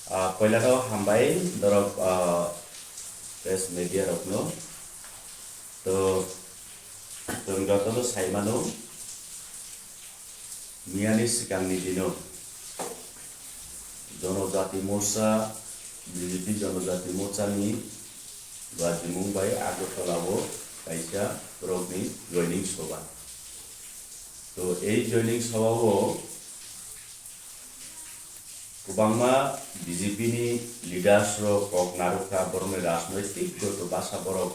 Koilado hambai dorok press media Rogno to tunggato to saimano miani sikangni dino Jonojati Morcha BJP Jonojati Morcha ni Guwahati Mumbai Agartalawo kaisa Rogni joining soba to ei joining sobao Kubangma BJP ni leaders ro Koknaruka borone rajnৈতিক goto basa borok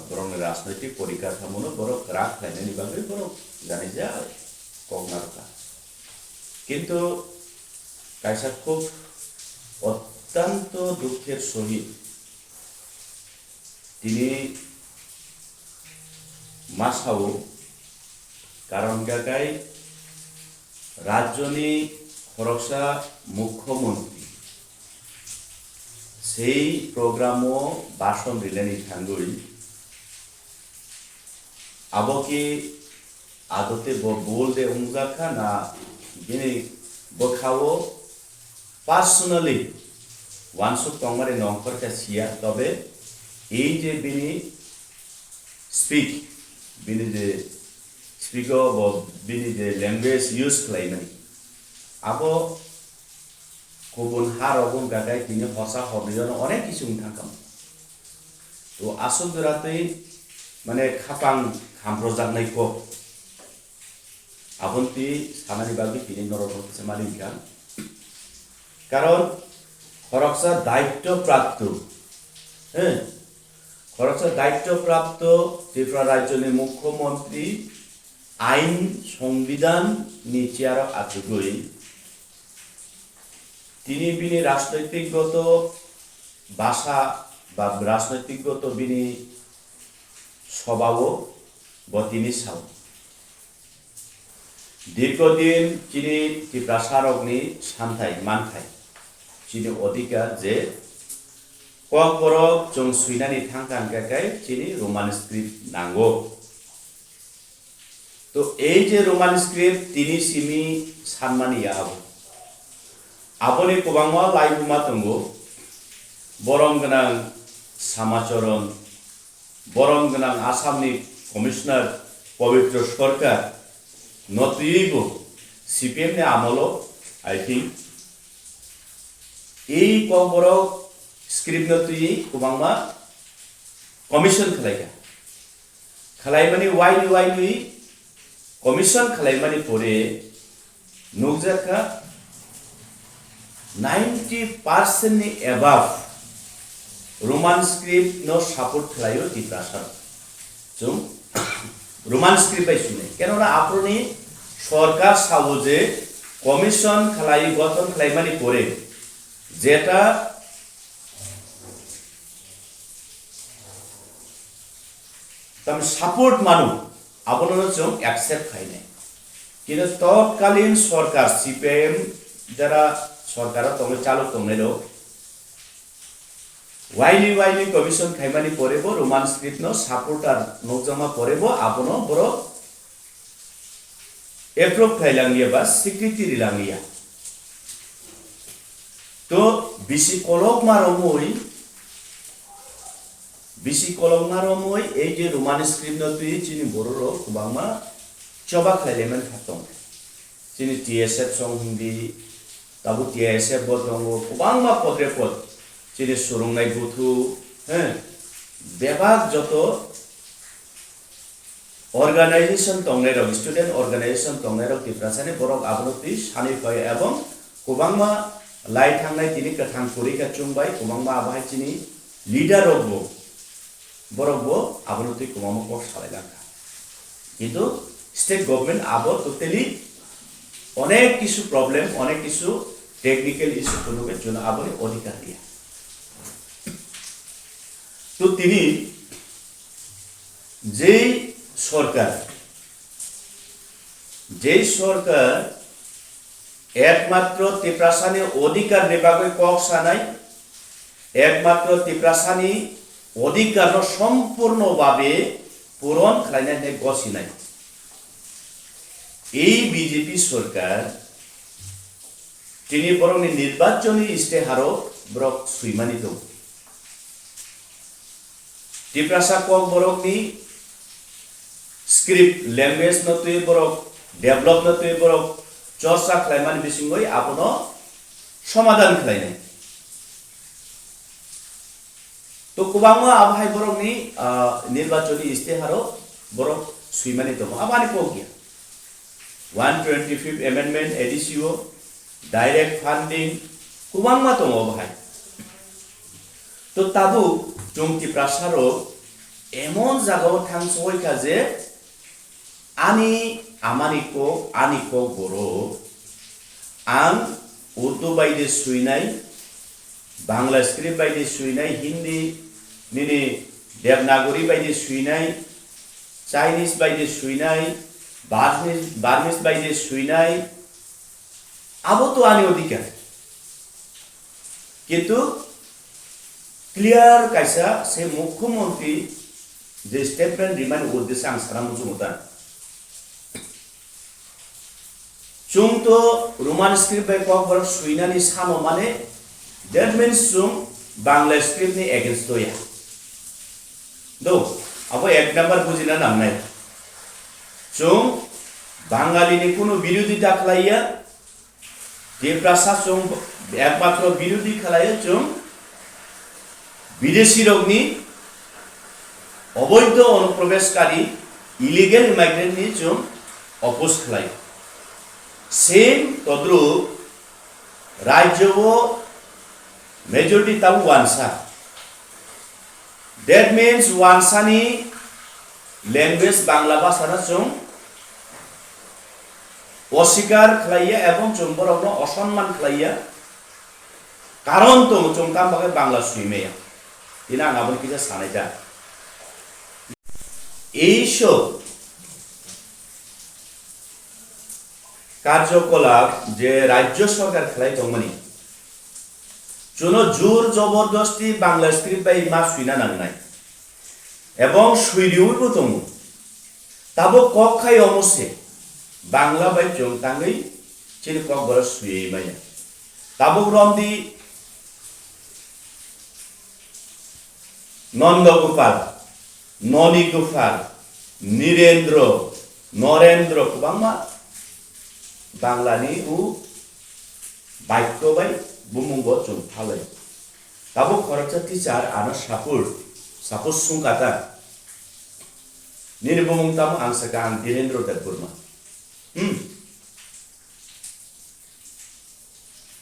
borone rajnৈতিক পরিকাঠামোনো borok rak lainani bagai borok jani ja Koknaruka কিন্তু কাইসা খুব অত্যন্ত দুঃখের সহিত তিনি মাসাও কারণ গাগাই রাজ্যনি খরকসা মুখ্যমন্ত্রী সেই প্রোগ্রামও ভাষণ দিলেনি থাঙ্গুই আবকি আদতে বল দে উমজাখা না Gini bokhawo personally once tongmare nongkor ka sia tobe ei je bini speak bini je speaker bo bini je language use khlaimani abo kobun harobun gagai tini hosa hobijon onek kisu thakam to asol doratei mane khapang khamprojaknai ko Abonti samani bagi tini noroto semani kan, karon khoroksa daitto prapto, khoroksa daitto prapto Tripura rajyoni mukhyamantri ain সংবিধান নিচিয়ারক আচুগই তিনি বিনি রাজনৈতিকগত ভাষা বা রাজনৈতিকগত বিনি স্বভাব বতিনি Sao দীর্ঘদিন চিনি Tiprasa rokni সান্থাই মানথাই চিনি অধিকার যে Kok borok jong suinani thangkan gagai চিনি রোমান স্ক্রিপ্ট নাঙ্গো তো এই যে রোমান স্ক্রিপ্ট তিনি সিমি সানমানি আবো আপনি কোবাংমা লাইবুমা তঙ্গো বরং গোনাং সামাচরণ বরং গোনাং আসামনি কমিশনার পবিত্র সরকার নতুইবো CPM ne amolo I think ei koboro script notui kubangma commission khalai mani why commission khalai mani pore nukjaka 90% ni above Roman script no support khlayo Tiprasa jung Roman script by শুনে কেননা আপনি সরকার সাবুজে commission খালাই গঠন খালাইমানি করে যেটা তম support মানু আপনারা চং অ্যাকসেপ্ট খাই নাই কিন্তু তৎকালীন সরকার সিপিএম যারা সরকার তমে চালু তমনেলো Why commission খাইমানি পরেবো রোমান স্ক্রিপ্ট নো সাপোর্টার নকজমা পরেবো আপনো বড় এপ্রুভ খাইলাঙ্গিয়া বা স্বীকৃতি দিলাঙ্গিয়া তো বিসি কলক মারমই এই যে রোমান স্ক্রিপ্ট নো তুই চিনি বড় কুবাংমা চবা খাইলেমেন থাকতং চিনি TSF সংহিন্দি তাবু TSF বদঙ্গো কুবাংমা পদরে পদ চিনি সুরংনাই বুথু বেবাক যত অর্গানাইজেশন তংনাইরক স্টুডেন্ট অর্গানাইজেশন তংনাইরক Tiprasani borok abonoti sani koi ebong kubangma lai thangnai tini kathang porika chungbai kubangma abahai chini leader rokbo borokbo abonoti kubangma ko salailanka কিন্তু স্টেট গভর্নমেন্ট abo totally অনেক কিছু প্রবলেম অনেক কিছু technical issue গুলোকে জন্য aboni অধিকার দিয়া তো তিনি যে সরকার একমাত্র Tiprasani অধিকার নেবাগৈ কক সানাই একমাত্র Tiprasani অধিকার সম্পূর্ণভাবে পূরণ খাইনাই গছিনাই এই বিজেপি সরকার তিনি বরংনি নির্বাচনী ইস্তেহারও Brock সুইমানি দं Tiprasa kok borokni script language no tui borok develop no tui borok chorsa khlaimani bisingoi abono সমাধান khlainai to kubangma abhai borokni nirbachoni isteharo borok suimani dong abani pogya 125th amendment editio direct funding kubangma dong abhai to tabu Jung Tiprasaro emon jagao thangsoika je ani amaniko boro ang urdu baide suinai bangla script baide suinai hindi nini devanagari baide suinai chinese baide suinai barmis baide suinai abo to ani odikar kintu clear kaisa se mukhyamantri je statement remind uddeshe ang saram jumutan chung to roman script by kok bar suinani samo mane that means chung bangla script ni against to ya do abo ek number bujina namnai chung bangali ni kono birodhita khlaiya Tiprasa chung ekmatro birodhi khlaiya chung বিদেশী রগ্নি অবৈধ অনুপ্রবেশকারী illegal ইমাইগ্রেন্ট নি জম oppose খালাই same তদ্রুপ রাজ্য majority তাও ওয়ানসা that means ওয়ানসানি language Bangla ভাষাটা জম অস্বীকার খালাইয়া এবং চম্বরগ্ন অসম্মান খালাইয়া কারণ তো চমকাম বাকে Bangla সুইমেয়া Ina ngabon kita sanaita. এইসব কার্যকলাপ যে রাজ্য সরকার খেলাই দংমানি চুনো জোর জবরদস্তি বাংলা স্ক্রিপ্ট বাই মা সুইনা নাংনাই এবং সুইরিউবো দং তাবো কক খাই অমসে বাংলা বাই জং তাঙ্গই চিনি কক বড় সুই মাইয়া তাবো রমদি Nondogopal, Nonigopal, Dhirendra, Narendra kubangma Banglani u baikko bai bumunggo chung phalai. Tabo khorcha teacher ana support sungkata. Nini bumung tamu angsaka ang Dhirendra Debbarma.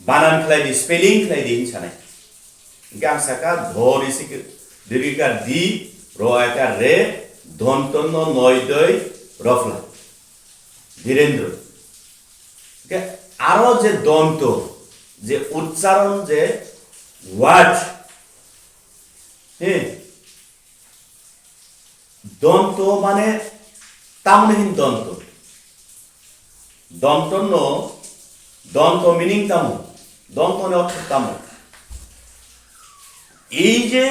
Banan khlai di spelling khlai di insanai. Angsaka dhori sik Dirika di roaka re dhontono noidoi rofla Dhirendra ke aro je donto je uchcharon je word donto mane tamnehin donto dontono donto meaning tamu dontono ortho tamu ei je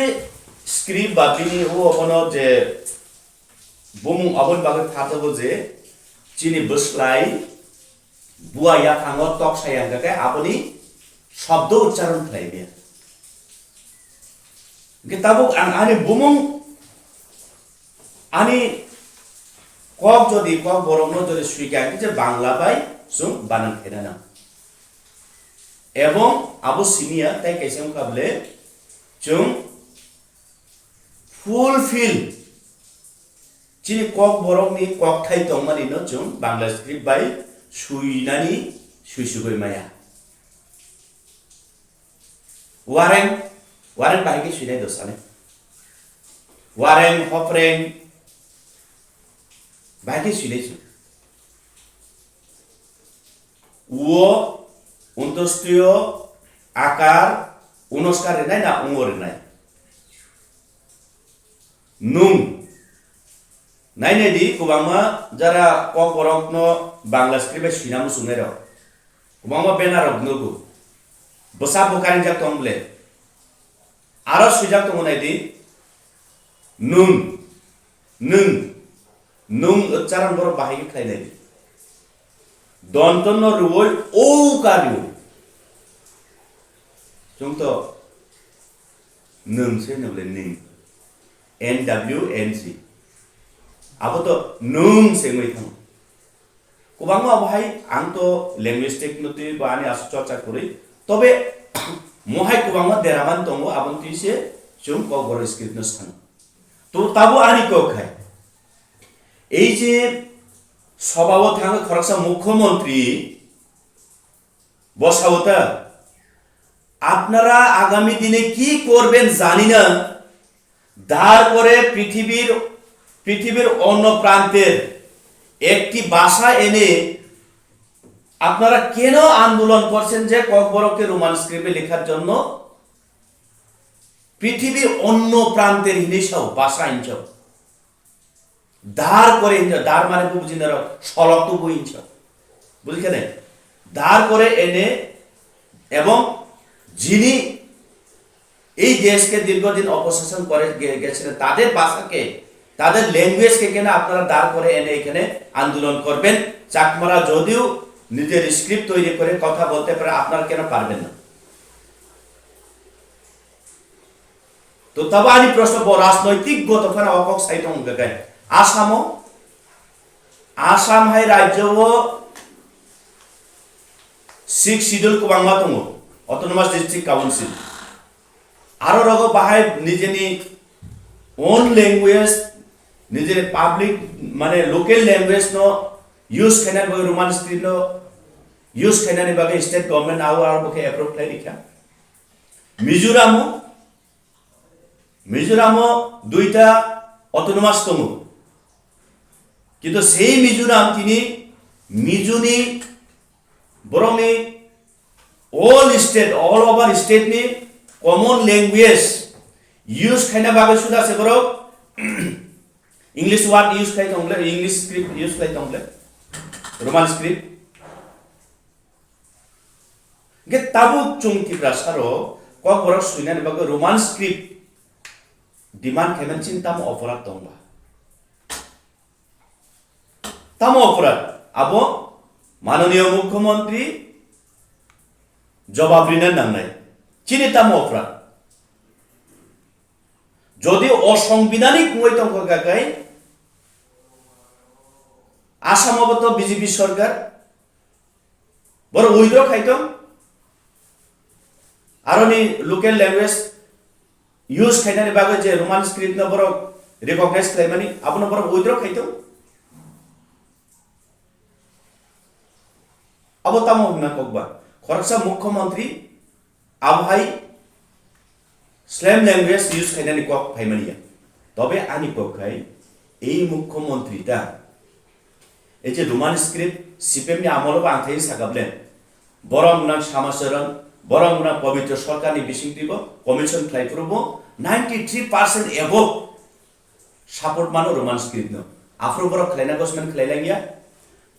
script babini o abono je bumung abon bagai thatago je chini buslai buaya thango tok sayang gake aboni shabdo uchcharon khlaibe kitabuk ani bumung ani kok jodi kok borogno jodi swikar je bangla bai sung banan khena na ebong abo sinia tai kaisam kable chung fulfill chini kok borok ni kok thai tongmani no chung bangla script bai suinani suisugoi maya waren bai ki suinai dosane waren hopreng bai ki suinai chu uo untostio akar unoskar renai na ungor renai nung naine di kubangma jara kok borokno bangla script e sinamu sunero kubangma benar ognogu bosa bokani jak tomble aro sujak tomonai di nung ucharan bor bahigi khlainai di dontono ruoi o karyu जोंथ' नोंसो होनोब्ला नों NWNC आबोथ' नोंसो मैथां गोबां माबाहाय आंथ' language technology बानि आसु चर्चा करै तबे महाय गोबां मा देरामान दङ आबोंथ इसे जों कबर स्क्रिप्ट सान तो ताबो आनि को खाय এই যে সভাও থাঙ্গে খরকসা মুখ্যমন্ত্রী বসাওতা আপনারা আগামী দিনে কি করবেন জানি না ধার করে পৃথিবীর অন্য প্রান্তের একটি ভাষা এনে আপনারা কেন আন্দোলন করছেন যে ককবরকে রোমান স্ক্রিপ্টে লেখার জন্য পৃথিবীর অন্য প্রান্তের হিনেশাও ভাষা ইনচাও ধার করে ধার মানে বুঝি না সলক তো বই ইনচাও বুঝলি কেন ধার করে এনে এবং যিনি এই দেশকে দীর্ঘদিন অপশাসন করে গেছিলেন তাদের ভাষাকে তাদের ল্যাঙ্গুয়েজকে কেন আপনারা দাঁড় করে এনে এখানে আন্দোলন করবেন চাকমারা যদিও নিজের স্ক্রিপ্ট তৈরি করে কথা বলতে পারে আপনারা কেন পারবেন না তো তবে আমি প্রশ্ন রাজনৈতিক গতখানে অকক সাইট অঙ্গায় আসাম হাই রাজ্য सिक्स शिड्यूल को बांगमा दङ अटोनोमास डिस्ट्रिक्ट काउन्सिल आरो रगो बाहाय निजेनि ओन लैंग्वेज निजेनि पब्लिक माने लोकल लैंग्वेज नो यूज खाना बगे रोमान स्क्रिप्ट नो यूज खानानि बगे स्टेट गवर्नमेंट आरो बके एप्रूव खाइ रिखा मिजोरामो दुईटा अटोनोमास दङ किन्तु सेई मिजोराम तिनि मिजोनि बरंनि all over state ni common language use खाना बागे सुदा से बरो English word use खाइ दंले English script use खाइ दंले Roman script गे ताबु चुंगति प्रासारो को बरो सुइना ने बागे Roman script डिमांड खाइमन चिंता म अपराध दंबा ताम अपराध आबो माननीय मुख्यमंत्री जवाब ऋण नांनाय चिनिता मफ्रा যদি অসাংবিধানিক মৈতঙ্ক কাকাই আসামবত বিজেপি সরকার বড় উইথড্র খাইতম আরনি লোকাল ল্যাঙ্গুয়েজ ইউজ খাইনানি বাগে যে রোমান স্ক্রিপ্ট ন বড় রিকগনাইজ খাইমানি আপন বড় উইথড্র খাইতম अबतामो ना ककबा खरकसा मुख्यमंत्री आबहाय स्लैम लैंग्वेज यूज खाइनानि कक फाइमानिया तबे आनि कखाय এই मुख्यमंत्रीटा এই যে রোমান স্ক্রিপ্ট সিপিএমনি আমলবা आंथाय सागाबलेन बरंगना सामासरन बरंगना पवित्र सरकारनि बिसिंतिब कमिशन खाइफुरबो 93% एबव सापोर्ट मानो रोमान स्क्रिप्ट न आफ्रो बर खाइना गसमेन खाइलांगिया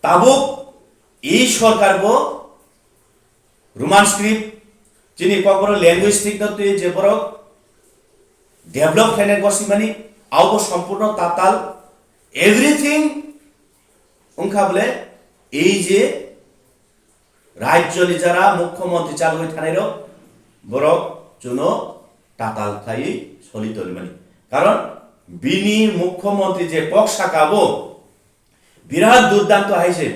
ताबो এই সরকার বো রোমান স্ক্রিপ্ট যিনি কবর ল্যাঙ্গুয়েজ ঠিক নতে যে বড় ডেভেলপ খাইনা গসিমানি আউবো সম্পূর্ণ তাতাল এভরিথিং উনখা বলে এই যে রাজ্য নিজারা মুখ্যমন্ত্রী চালু হই থানাইর বড় জন্য তাতাল খাই সলিতলি মানি কারণ বিনি মুখ্যমন্ত্রী যে পক শাখাবো বিরাট দুর্দান্ত হাইছে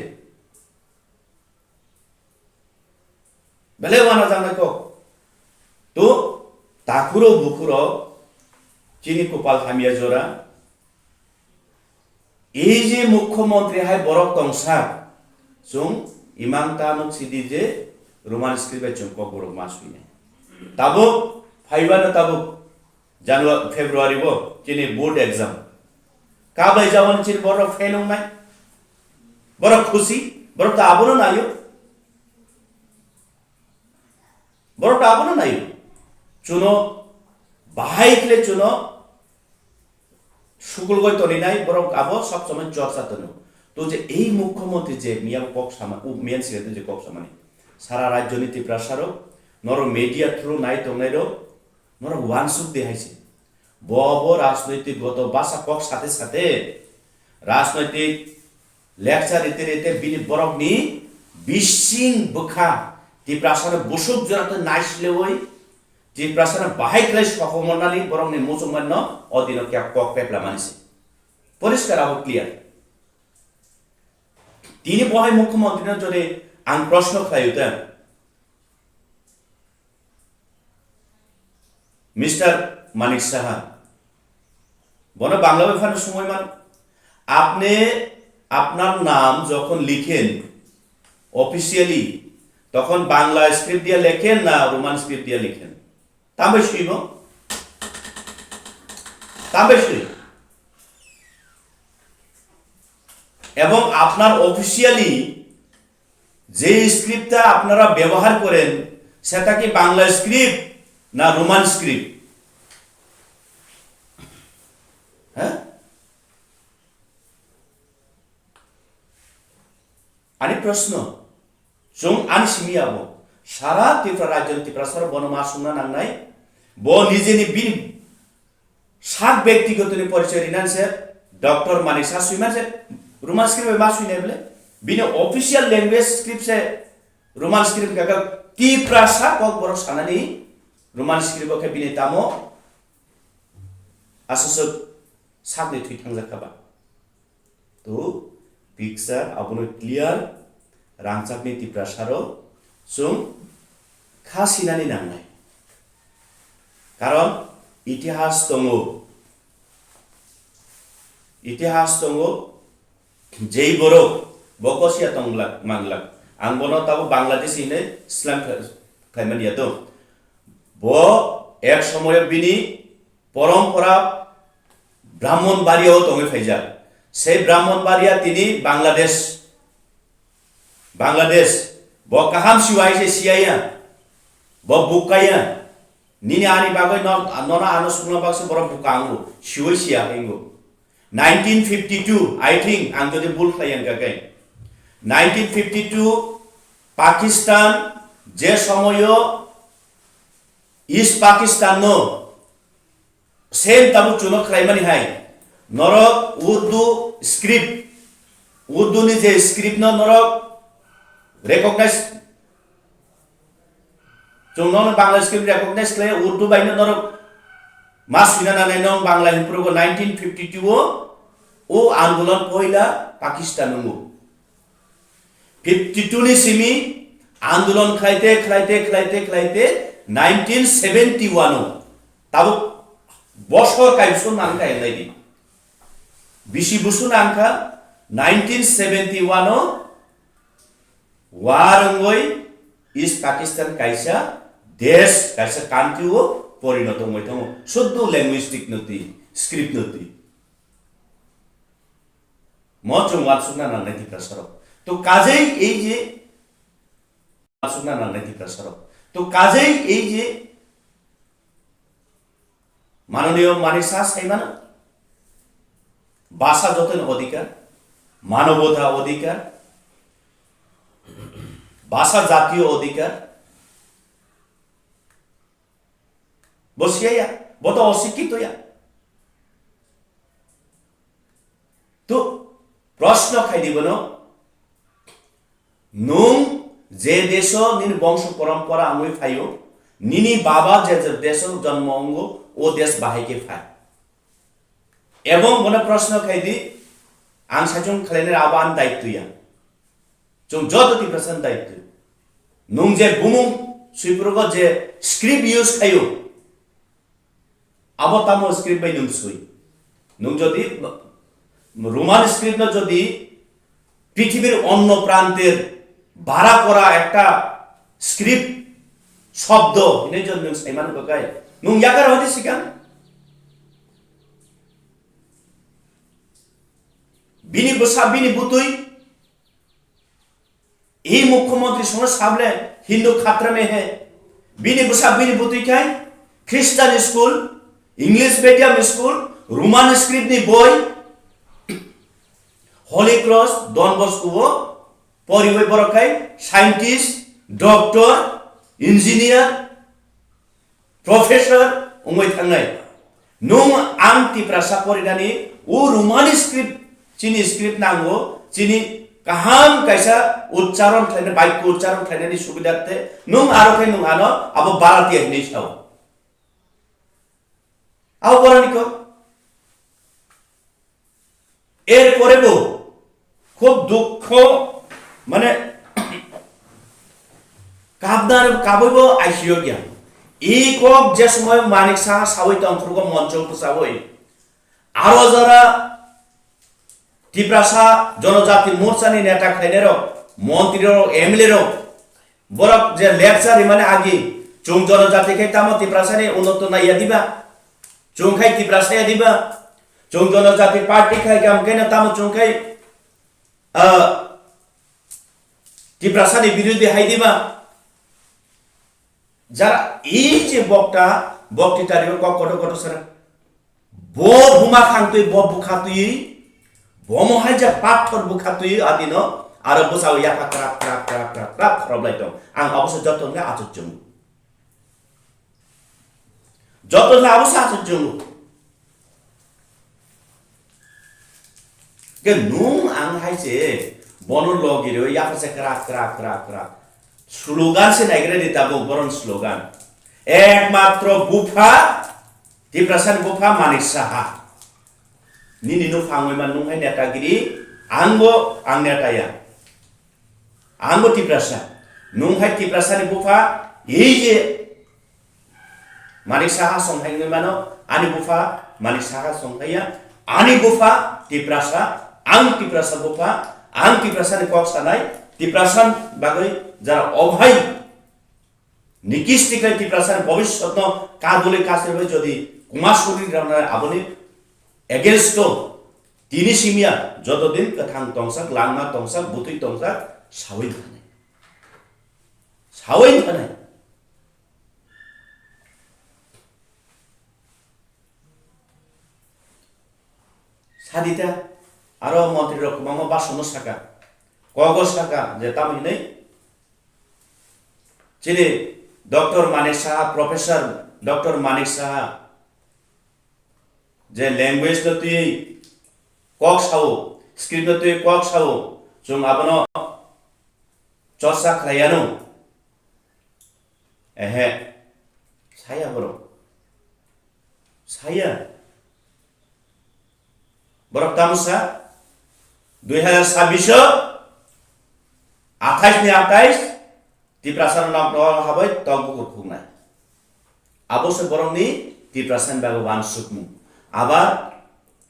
बेले वाना जाने को तो ताकुरो बुकुरो चीनी कोपाल हामिया जोरा এই যে মুখ্যমন্ত্রী হাই বরক তংসা जों इमानता नुक सिदि जे रोमान स्क्रिप्ट जों कबरक मासुइने ताबो फाइबानो ताबो जानुवारि फेब्रुवारि बो चीनी बोर्ड एग्जाम काबाय जावन चीनी बरक फेल होनाय बरक खुशी बरक ताबोनो नायो बरक ताबोनो नायो चुनो बाहायखले चुनो सुकुल गय तनिनाय बरक आबो सब समय चर्चा तनो तो जे এই মুখ্যমন্ত্রী যে মিয়া কক সামা ও মেন সিলেতে যে কক সামানি সারা রাজনীতি প্রসারক নর মিডিয়া থ্রু নাই তংনাইরো নর ওয়ানসুক দেখাইছে বব রাজনৈতিক গত বাসা কক সাথে সাথে রাজনৈতিক লেকচার ইতে ইতে বিনি বরকনি বিশিং বখা টিপ্রাসার বসুক জরাতে নাইসলে ওই Tiprasa bahai klai sokomonali borong ni musuman no odino kya kok pepla manisi poriskar abo clear tini bahai mukhyamantri no jodi ang proshno khlaiuta Mr. Manik Saha বনে বাংলা ব্যাপারে সময় মান আপনি আপনার নাম যখন লিখেন অফিশিয়ালি তখন বাংলা স্ক্রিপ্ট দিয়ে লেখেন না রোমান স্ক্রিপ্ট দিয়ে লিখেন তাবেশই এবং আপনার অফিশিয়ালি যে স্ক্রিপ্টটা আপনারা ব্যবহার করেন সেটা কি বাংলা স্ক্রিপ্ট না রোমান স্ক্রিপ্ট হ্যাঁ আনি প্রশ্ন जों आनसिमियाबो सारा त्रिपुरा राज्य त्रिपुरासर बनमा सुनना नांनाय ब निजेनि बिन सात व्यक्तिगतनि परिचय रिनानसे डॉक्टर मानिक सा सुइमा से रोमान स्क्रिप्ट मा सुइने बले बिनि ऑफिशियल लैंग्वेज स्क्रिप्ट से रोमान स्क्रिप्ट का त्रिपुरासा को बर सानानि रोमान स्क्रिप्ट के बिनि तामो आसस सागनि थुइ थांजाखाबा तो पिक्चर आबनो क्लियर रांचाकनि त्रिपुरासारो जों खासिनानि नांनाय कारण इतिहास दङो जेई बरो बकसिया तंगला मांगला आं बनो ताबो बांग्लादेश इने इस्लाम खायमानिया दं ब एक समय बिनि परम्परा ब्राह्मणबाड़ियाव दङै फायजा से ब्राह्मणबाड़िया तिनि बांग्लादेश ब काहाम सिवाय से सियाया ब बुकाया निनि आनि बागै नना आनो सुना बागसे बरम बुकांगु सिवै सिया हेंगु 1952 आई थिंक आं जदि बुल खायन गागै 1952 पाकिस्तान जे समयो ईस्ट पाकिस्तान नो सेम ताबु चुनो खायमानि हाय नरक उर्दू स्क्रिप्ट उर्दू नि जे स्क्रिप्ट न नरक recognize जोंनो बांग्ला स्क्रिप्ट recognize ले उर्दू बाइनो नरो मासुना नानै नं बांग्ला हिमप्रोगो 1952 ओ आंदोलन पहिला पाकिस्तान नु 52 नि सिमी आंदोलन खाइते 1971 ताबो बसर काइसो नांखाय लायदि बिसि बुसु नांखा 1971 वारंगोय ईस्ट पाकिस्तान काइसा देश काइसा कान्ट्री हो परिणत मैथाम शुद्ध लैंग्वेस्टिक नति स्क्रिप्ट नति म जों वासुना नांनाय त्रिपुरासर तो काजै এই যে वासुना नांनाय त्रिपुरासर तो काजै এই যে माननीय मानिसा साइमान भाषा जतन अधिकार मानवता अधिकार भाषा जातीय अधिकार बसिया बत अशिक्षित या तो प्रश्न खाइदिबनो नुं जे देश निन वंश परंपरा आंगै फायो निनी बाबा जे देश जन्म अंगो ओ देश बाहायके फाय एवं बने प्रश्न खाइदि आं साजों खालायनाय आबान दायित्वया जों जत त्रिपुरासान दायित्व नुं जे बुमुं सुइप्रग जे स्क्रिप्ट यूज खायो आबतामो स्क्रिप्ट बाय नुं सुइ नुं जदि रोमान स्क्रिप्ट न जदि पृथिवीर अन्य प्रान्तेर भाड़ा करा एकटा स्क्रिप्ट शब्द इने जन नुं साइमान गगाय नुं यागार हदि सिगां बिनि बसा बिनि बुतुई ये मुख्यमंत्री सोना साबले हिंदू खात्र में है बिनी बुसा बिनी बुतुई काय Christian school English medium school Roman script नि बॉय होली क्रॉस डॉन बॉस्को परिवे बरकाय साइंटिस्ट डॉक्टर इंजीनियर प्रोफेसर उमै थांनाय नुं आं त्रिपुरासा परिनानि ओ रोमान स्क्रिप्ट चिनी स्क्रिप्ट नांगो चिनी kaham kaisa ucharon thaine baik ucharon thaine ni subida te nung aro kai nung ano abo barati ni sao আহ্বানিক এরপরেও খুব দুঃখ মানে কাবইব আইসিও গিয়া এই কক যে সময় মানিক সাহা সাবই তন্ত্রক মঞ্চ সাবই আরো যারা টিপ্রাসা জনজাতি মোর্চানি নেতা খাইনের মন্ত্রীর এমএলএর বরক যে লেকচার মানে আগে চুং জনজাতি খাই তামো টিপ্রাসানি উন্নত নাইয়া দিবা চুং খাই টিপ্রাসাইয়া দিবা চুং জনজাতি পার্টি খাই কাম কেন তামো চুং খাই টিপ্রাসানি বিরোধী হাই দিবা যারা এই যে বক্তৃতারি কত কত সারা ব ভুমা খাংতুই ব বুখাতুই বমহাই যে পাথর বুখাতুই আদিন আর বসাও ইয়াফা ক্রাক ক্রাক ক্রাক ক্রাক ক্রাক খরবলাই দं आं অবশ্য যতনে আচুজং যতনে অবশ্য আচুজং কে নুং आं হাইছে বন লগিরে ইয়াফা সে ক্রাক ক্রাক ক্রাক ক্রাক স্লোগান সে নাইগরে দিতা বরন স্লোগান একমাত্র বুফা টিপ্রাসান বুফা মানিক সাহা নিনি नु फांगयमान नुंहाय नेतागिरि आंबो आं नेताया आंबो टिप्रासा नुंहाय टिप्रासानि बुफा এই যে मानिक साहा संहायमानो आनि बुफा मानिक साहा संहाया आनि बुफा टिप्रासा आं टिप्रासा बुफा आं टिप्रासानि कक सानाय टिप्रासान बागै যারা অভাই নিকিষ্টিকাই টিপ্রাসার ভবিষ্যৎ কাদুলে কাছে যদি কুমাশুরি রানা আবনি এগেনস্ট তিনি সিমিয়া যতদিন কথাং তংসাক লাংমা তংসাক বুতুই তংসাক সাউই থানে সাদিতা আরো মন্ত্রী রকম বাসন শাখা কগজ শাখা যে তামিনে চিনি doctor Manik Saha professor doctor Manik Saha যে ল্যাঙ্গুয়েজ তুই কক সাও স্ক্রিপ্ট তুই কক সাও जों आबनो चर्चा खालायानो एहे साया बरो साया बरक तामसा 2026 28 ni 28 Tiprasa nak doang habai togbu khukna abose borong ni Tiprasan bagawan sukmu abar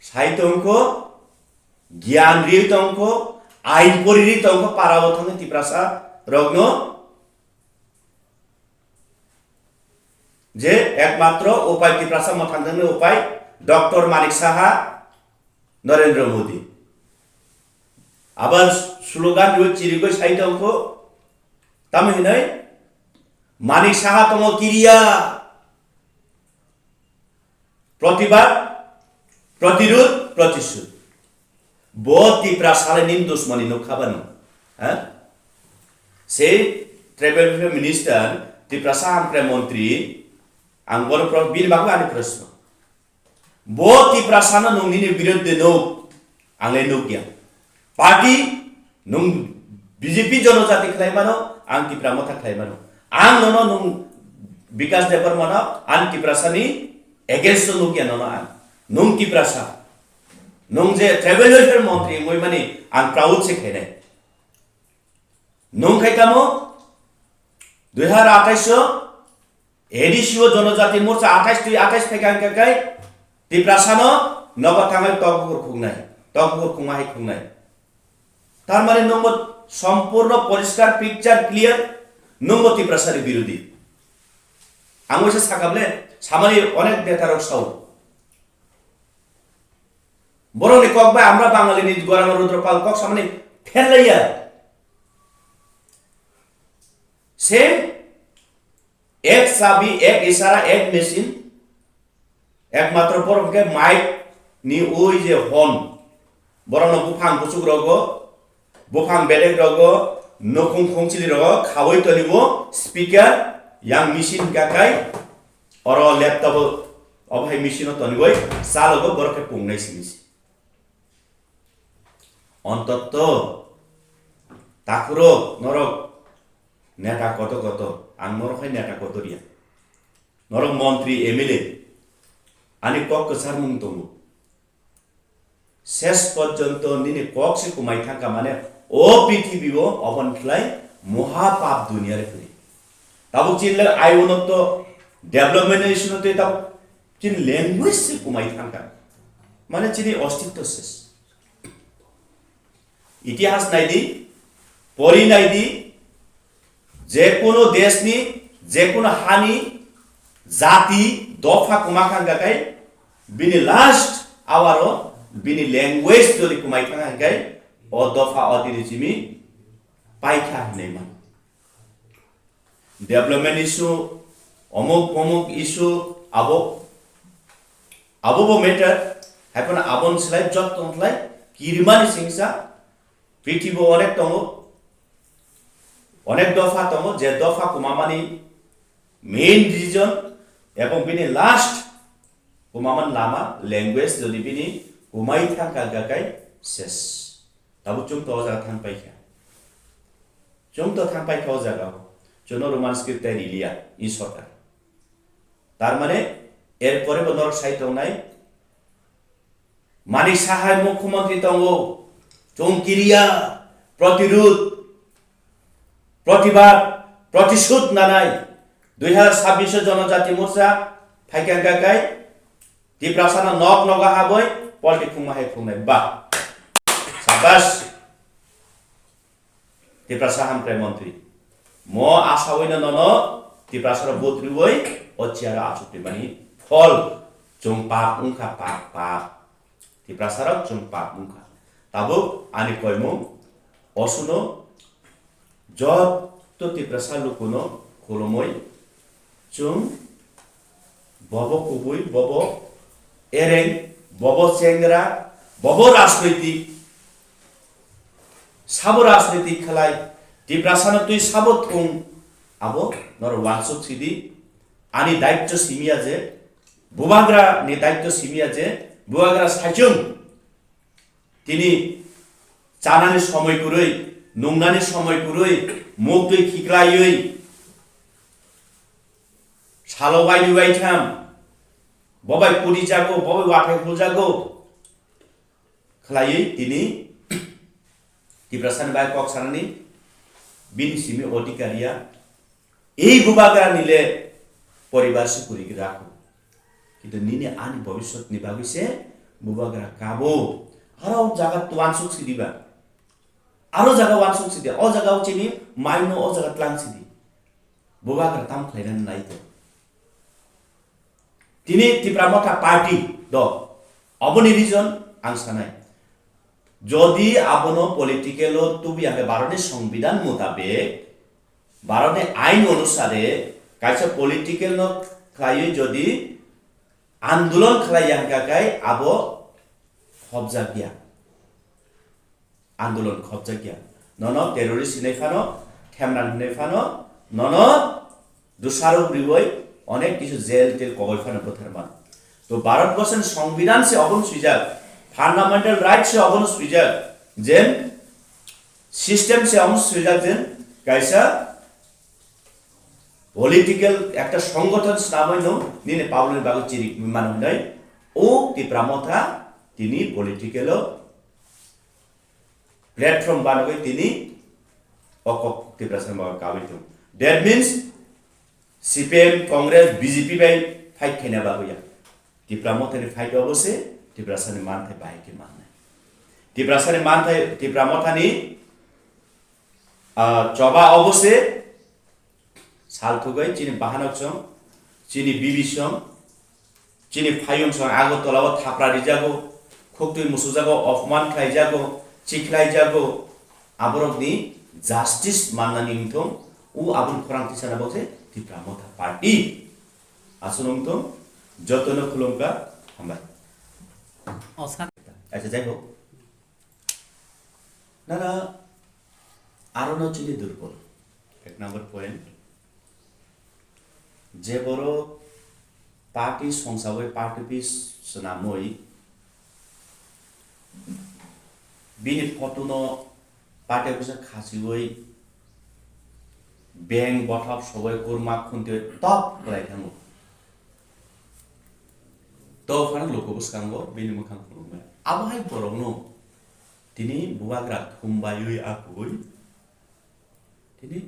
saitongko জ্ঞান রিত অঙ্ক আইন পরিরিত অঙ্ক পারাবথনে তিপ্রাসা রগ্ন যে একমাত্র উপায় তিপ্রাসা মথাঙ্গনে উপায় ডক্টর মানিক সাহা নরেন্দ্র মোদী আবার স্লোগান চিরিগো সাইত অঙ্ক তামিনাই মানিক সাহা তম কিরিয়া প্রতিবাদ প্রতিরোধ প্রতিশোধ बहुत Tiprasa निम दुश्मनी नो खाबन हैं से ट्रेवल मिनिस्टर Tiprasa आमप्रे मंत्री आंगोर प्र बिल बागु आनि प्रश्न बहुत Tiprasa न नोंनि विरुद्ध नो आंले नो गया पार्टी नों बीजेपी जनजाति खलायमानो आं Tiprama था खलायमानो आं नोनो नों विकास देबर्मा न आं Tiprasa नि एगेंस्ट नो गया नोनो आं नों Tiprasa नों जे ट्रेवल वेलफेयर मंत्री মই মানে आं प्राउड से खेने नों खाइतामो 2028 एडिसिओ जनजाति मोर्चा 28 फेकां काकाय Tiprasano नगथाङै तगबुर खुंनाय तार माने नंगो सम्पूर्ण परिष्कार पिक्चर क्लियर नंगो Tiprasaनि बिरोधी आं वैसे साकाबले सामानि अनेक देतारक साउ बरंनि कक बाय आमरा बाङालिनि गराम रुद्रपाल कक सामने फेरलाया सेम एक साबी एक इशारा एक मेशिन एकमात्र बरंके माइक नि ओइ जे हन बरंनो बुफां बुसुक रगो बुफां बेलेग रगो नखुं खंचिलि रगो खावै तलिबो स्पीकर यां मेशिन गाकाय और लैपटॉप अभाय मेशिन तनिबो सालगो बरके पुंगनाय सिनिस অন্তত তাকুরো নরক নেতা কত আঙ্গর হয় নেতা কত রিয়া নরক মন্ত্রী MLA ani kok kesar mung tongo শেষ পর্যন্ত নিনি কক সে কুমাই থাকা মানে ও পৃথিবীও অবনখ্লাই মহাপাপ দুনিয়ারে ফিরি তাবো চিনলে আইউনত ডেভেলপমেন্ট ইস্যুতে তাবো চিন ল্যাঙ্গুয়েজ সে কুমাই থাকা মানে চিনি অস্তিত্ব শেষ ইতিহাস নাইদি পরি নাইদি যে কোনো দেশনি যে কোনো হানি জাতি দফা কুমাখাঙ্গাকাই বিনি last আওয়ারও bini language jodi kumai thanga gai o dofa odiri jimi paikha nei man development issue omok issue abo matter happen abon slai jot tonglai kirmani singsa prithibo onek tongo onek dofa tongo je dofa kumamani main reason ebong bini last kumaman lama language jodi bini kumai thangka gakai ses tabu chung to jaga thangpai kha chung to thangpai kha jaga jono roman script tai rilia in sorkar tar mane er pore bonor saito nai mani sahay mukhyamantri tongo chongkiriya protirud protibad protishud nanai 2026 জনজাতি মোর্চা ফাইকা গাkai Tiprasa na nok noga haboy politik kumai kumai ba sabas Tiprasa ham prime mantri mo asawai na nono Tiprasa botri boy ochiara achuti bani fol jongpak ungka pak Tiprasa jongpak ungka tabo ani koimo osuno job to Tiprasa lukuno kolomoy chung bobo kubui bobo ereng bobo chengra bobo রাজনৈতিক sabo রাজনৈতিক khalai Tiprasa na tui sabo thung abo nor wansuk sidi ani daityo simia je bubagra ni daityo simia je bubagra sajung tini chanani somoy kuroi nungnani somoy kuroi mokdui khiklaioi salobai dubai tham bobai puri jago bobai wathai phul jago khlai tini Tiprasa bai kok sanani bini simi odikaria ei bubagra nile poribar se kuri rakho কিন্তু নিনে আনি ভবিষ্যৎ নিবা গইছে বুবাগরা কাবো আরো জায়গা তোয়ানসুক সিদিবা আরো জায়গা ওয়ানসুক সিদি ও জায়গাও চিনি মাইনো ও জায়গা ক্লাং সিদি বুবাগরা তাম খাইরান নাইতো তিনি টিপ্রামথা পার্টি দ অবনি রিজন আংসানাই যদি আবনো পলিটিক্যাল তুবি আগে বারণে সংবিধান মোতাবেক বারণে আইন অনুসারে কাইছে পলিটিক্যাল ন খাইয়ে যদি আন্দোলন খালাইয়া গাগাই আবো খবজা গিয়া আন্দোলন খবজা গিয়া নন টেররিস্ট নেফানো খেমরান নেফানো নন দুসারো রিবই অনেক কিছু জেল তেল কবলফানো প্রথারমান তো ভারতবর্ষের সংবিধান সে অবন সুইজার ফান্ডামেন্টাল রাইট সে অবন সুইজার যেন সিস্টেম সে অবন সুইজার যেন কাইসা পলিটিক্যাল একটা সংগঠন নামাইনো নিনে পাবলিক বাগু চিরি মান হই ও টিপ্রামথা তিনি পলিটিক্যাল প্ল্যাটফর্ম বানাবে তিনি অকক টিপ্রাসন বাগু কাবিতো that means CPM Congress BJP বাই ফাইট খেনা বাগুয়া টিপ্রামথানি ফাইট অবশ্যে টিপ্রাসানি মানথে বাইকে মানে টিপ্রাসানি মানথে টিপ্রামথানি চবা অবশ্যে সালথুগাই চিনি বাহানক সং চিনি বিবি সং চিনি ফাইয়ং সং আগরতলাও থাপড়ারি যাগো খুকতুই মুসু যাগো অপমান খাই যাগো চিখলাই যাগো আবরকনি জাস্টিস মাননানি ইংথং উ আবুল খরাংতি সানা বসে টিপ্রামথা পার্টি আসুন তো যতন খুলঙ্কা হামবাই আচ্ছা যাই হোক না আরো না চিনি দুর্বল এক নম্বর পয়েন্ট যে বড় পার্টি সংসাবই পার্টি পিস নামই বিনি ফটোনো পার্টি পিস খাসিবই ব্যাংক বঠাব সবাই কুরমা খুনতে টপ করাই থামো to fan loko buskango bini mukhang khulumai abahai borokno tini buwagra thumbayui akui tini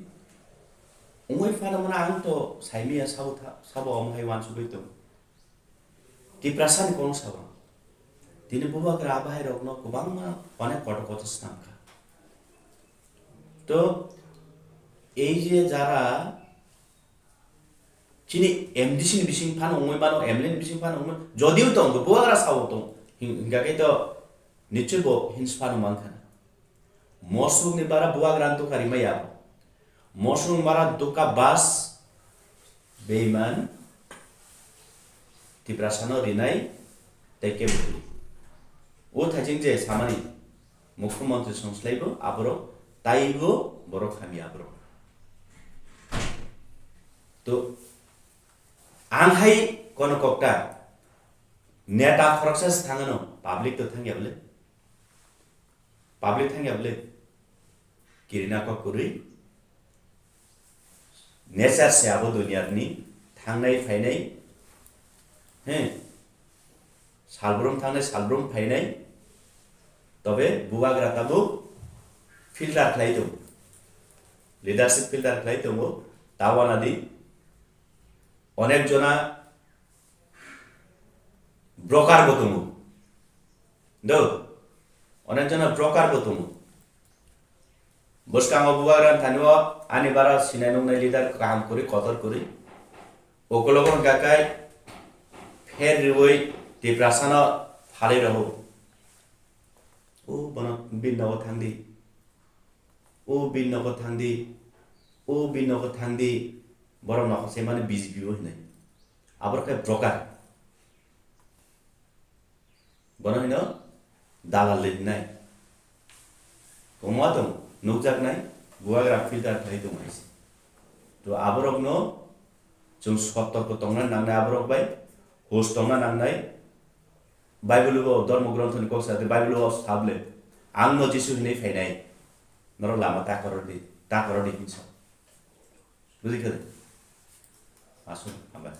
ungoi fana mana ang to saimia sabo amhai wan subeito Tiprasa ni kono sabo tini buwagra abahai rokno kubangma onek koto stanka to এই যে যারা চিনি MDC ni bising pan ongoi bano MLN bising pan ongoi jodiu tong go buagra sawo tong hinga kai to niche bo hins pan mangkhana mosung ni bara buagra to kari maya mosung bara duka bas beiman Tiprasa no rinai teke buli o thajing je samani mukhyamantri songslaibo abro taigo borok khami abro to anghai kono kokta neta process thangano public to thangyable kirina ko kuri nature se abo dunia ni thangnai phainai he salbrum thangnai salbrum phainai tobe buwagra tabu filter khlai to leadership filter khlai to mo tawana di অনেক জনা broker বতুমু দো অনেক জনা broker বতুমু বসকাঙ্গ বুয়ারান থানিও আনি বারা সিনাইনং নাই leader কাম করি কদর করি ওকলগন গাকাই ফের রিবই Tiprasa ফালে রহো ও বন বিনগো থাংদি ও বিনগো থাংদি বড় না সে মানে বিজবিও নাই আবার কে ব্রোকার বনহিন দালাল নাই কমাতো নুকজাক নাই বুয়াগ্রা ফিল্টার থাই তো মাইছে তো আবরকনো जों सत्तरको तंगना नांनाय आबरक बाय होस्ट तंगना नांनाय बाइबेलबो धर्म ग्रन्थनि कक्साते बाइबेलबो साबले आं न जिसु हिनै फायनाय नर लामा ताकरदि हिंसा बुझिखो आसु हामबाय